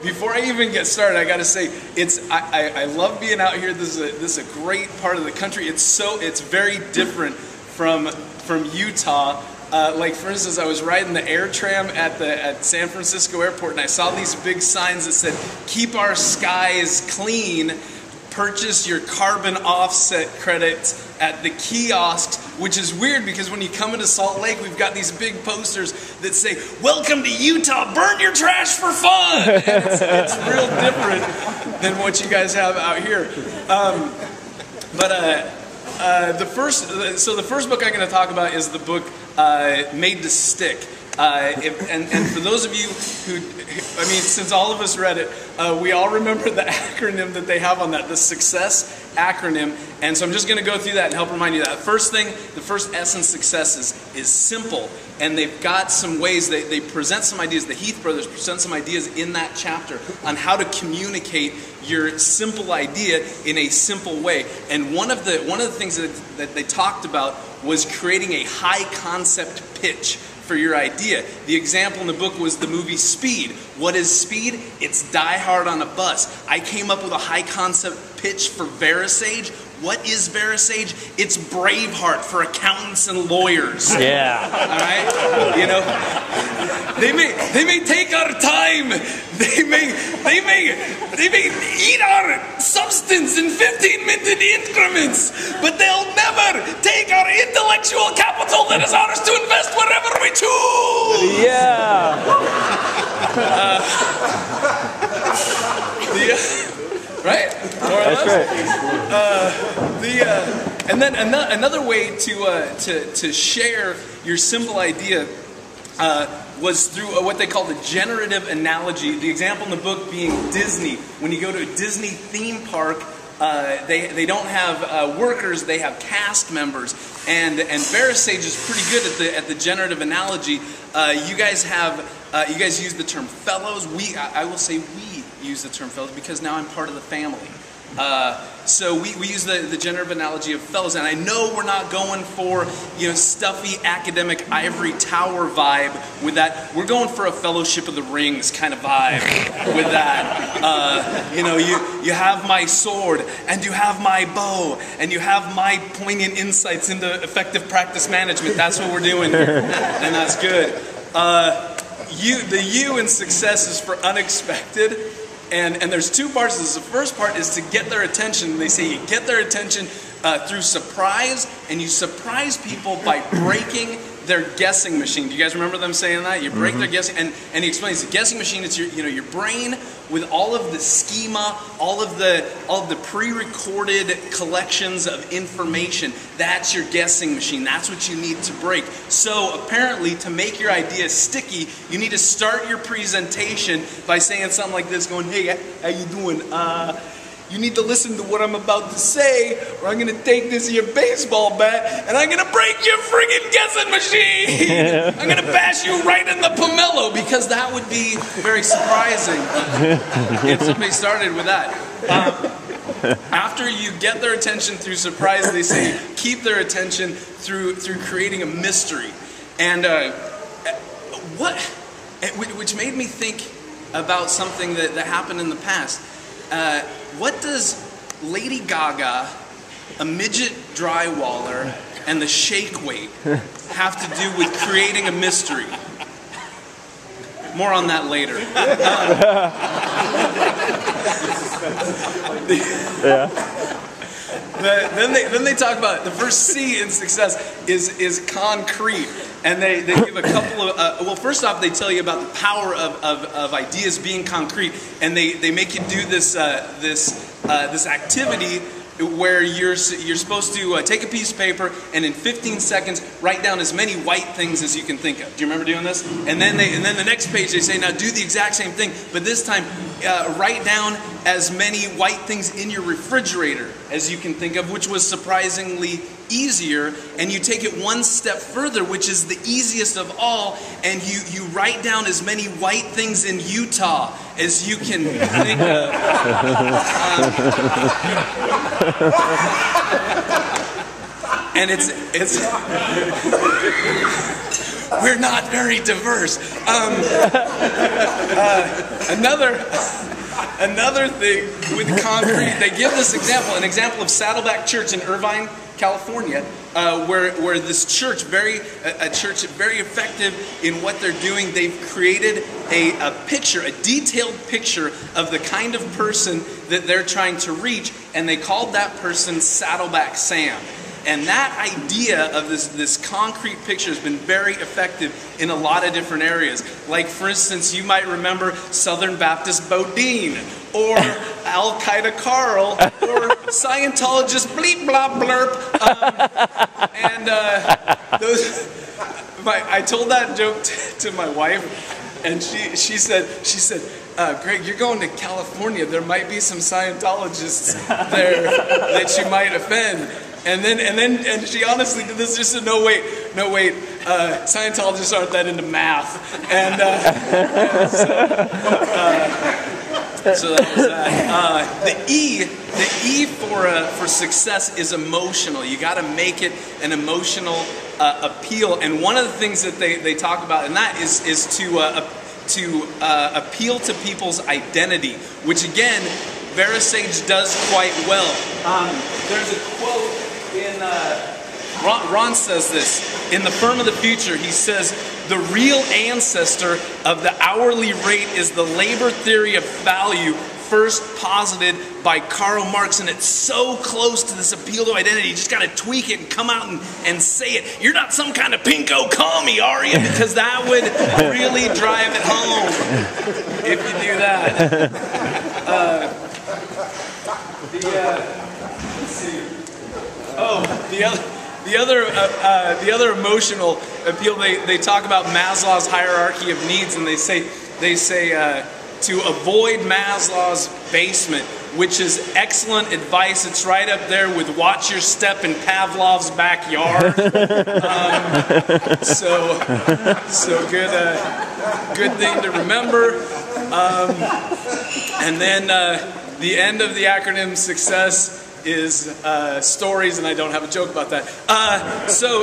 before I even get started, I got to say, I love being out here. This is a great part of the country. It's very different from Utah. Like for instance, I was riding the air tram at San Francisco Airport, and I saw these big signs that said, "Keep our skies clean. Purchase your carbon offset credits at the kiosks," which is weird because when you come into Salt Lake, we've got these big posters that say, "Welcome to Utah, burn your trash for fun." And it's real different than what you guys have out here. The first book I'm going to talk about is the book Made to Stick. And for those of you who, I mean, since all of us read it, we all remember the acronym that they have on that, the SUCCESS acronym. And so I'm just going to go through that and help remind you that. First thing, the first S in SUCCESS is simple. And they've got some ways, they present some ideas, the Heath brothers present some ideas in that chapter on how to communicate your simple idea in a simple way. And one of the things that they talked about was creating a high concept pitch for your idea. The example in the book was the movie Speed. What is Speed? It's Die Hard on a bus. I came up with a high concept pitch for Verisage. What is Verisage? It's Braveheart for accountants and lawyers. Yeah. All right? You know, they may take our time. They may eat our substance in 15-minute increments, but they'll never take our intellectual capital that is ours to invest wherever we choose. Yeah. Right? More or That's less. right. And then another way to share your simple idea was through what they call the generative analogy. The example in the book being Disney. When you go to a Disney theme park, they don't have workers; they have cast members. And Verisage is pretty good at the generative analogy. You guys use the term fellows. I will say we use the term fellows because now I'm part of the family. So we use the generative analogy of fellows, and I know we're not going for, you know, stuffy academic ivory tower vibe with that. We're going for a Fellowship of the Rings kind of vibe with that. You know, you have my sword, and you have my bow, and you have my poignant insights into effective practice management. That's what we're doing here, and that's good. The U in success is for unexpected. And there's two parts to this. The first part is to get their attention. They say you get their attention through surprise, and you surprise people by breaking their guessing machine. Do you guys remember them saying that? You break their guessing, and he explains the guessing machine. It's your brain with all of the schema, all of the pre-recorded collections of information. That's your guessing machine. That's what you need to break. So apparently, to make your idea sticky, you need to start your presentation by saying something like this, going, "Hey, how you doing? You need to listen to what I'm about to say, or I'm going to take this your baseball bat, and I'm going to break your friggin' guessing machine. I'm going to bash you right in the pomelo," because that would be very surprising. Get somebody started with that. After you get their attention through surprise, they say keep their attention through creating a mystery. And which made me think about something that happened in the past. What does Lady Gaga, a midget drywaller, and the shake weight have to do with creating a mystery? More on that later. Then they talk about the first C in success is concrete. And they give a couple of, well, first off, they tell you about the power of ideas being concrete, and they make you do this activity where you're supposed to take a piece of paper and in 15 seconds write down as many white things as you can think of. Do you remember doing this? And then the next page they say, now do the exact same thing, but this time write down as many white things in your refrigerator as you can think of, which was surprisingly easier. And you take it one step further, which is the easiest of all, and you write down as many white things in Utah as you can think of. And it's we're not very diverse. Another thing with concrete, they give this example, an example of Saddleback Church in Irvine, California, where this church, a church very effective in what they're doing. They've created a picture, a detailed picture of the kind of person that they're trying to reach, and they called that person Saddleback Sam. And that idea of this concrete picture has been very effective in a lot of different areas. Like, for instance, you might remember Southern Baptist Bodine, or Al-Qaeda Carl, or Scientologist Bleep Blop Blurp. I told that joke to my wife, and she said, Greg, you're going to California. There might be some Scientologists there that you might offend. And she honestly did this. Just said, no wait. Scientologists aren't that into math. So that was that. The E for success is emotional. You got to make it an emotional appeal. And one of the things that they talk about, and that is to appeal to people's identity, which again, Verisage does quite well. There's a quote in Ron says this in The Firm of the Future. He says, "The real ancestor of the hourly rate is the labor theory of value first posited by Karl Marx," and it's so close to this appeal to identity. You just got to tweak it and come out and say it. You're not some kind of pinko commie, are you? Because that would really drive it home if you do that. Let's see. Oh, the other emotional appeal. They talk about Maslow's hierarchy of needs, and they say to avoid Maslow's basement, which is excellent advice. It's right up there with watch your step in Pavlov's backyard. So good thing to remember. And then the end of the acronym success is stories, and I don't have a joke about that. So